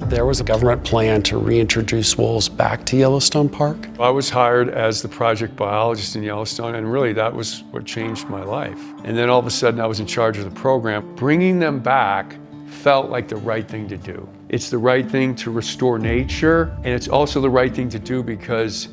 There was a government plan to reintroduce wolves back to Yellowstone Park. I was hired as the project biologist in Yellowstone, and really that was what changed my life. And then all of a sudden I was in charge of the program. Bringing them back felt like the right thing to do. It's the right thing to restore nature, and it's also the right thing to do because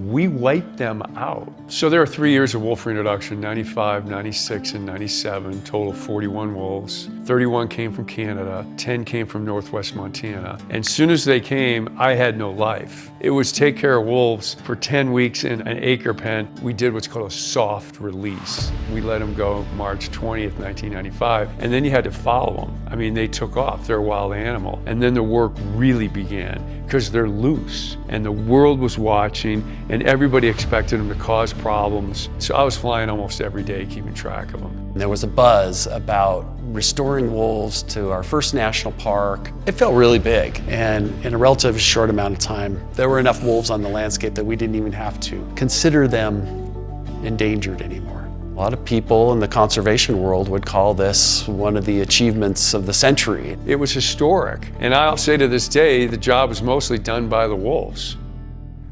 we wiped them out. So there are 3 years of wolf reintroduction, 95, 96, and 97, total 41 wolves. 31 came from Canada, 10 came from Northwest Montana. And as soon as they came, I had no life. It was take care of wolves for 10 weeks in an acre pen. We did what's called a soft release. We let them go March 20th, 1995, and then you had to follow them. I mean, they took off, they're a wild animal. And then the work really began because they're loose and the world was watching and everybody expected them to cause problems. So I was flying almost every day, keeping track of them. There was a buzz about restoring wolves to our first national park. It felt really big, and in a relatively short amount of time, there were enough wolves on the landscape that we didn't even have to consider them endangered anymore. A lot of people in the conservation world would call this one of the achievements of the century. It was historic, and I'll say to this day, the job was mostly done by the wolves.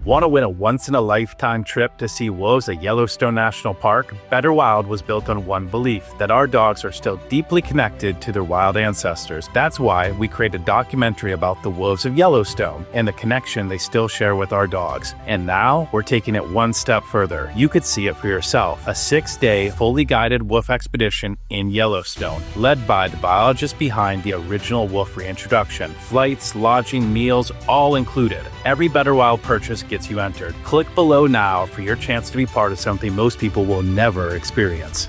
Want to win a once-in-a-lifetime trip to see wolves at Yellowstone National Park? BetterWild was built on one belief, that our dogs are still deeply connected to their wild ancestors. That's why we created a documentary about the wolves of Yellowstone and the connection they still share with our dogs. And now, we're taking it one step further. You could see it for yourself. A 6-day, fully guided wolf expedition in Yellowstone, led by the biologist behind the original wolf reintroduction. Flights, lodging, meals, all included. Every BetterWild purchase gets you entered. Click below now for your chance to be part of something most people will never experience.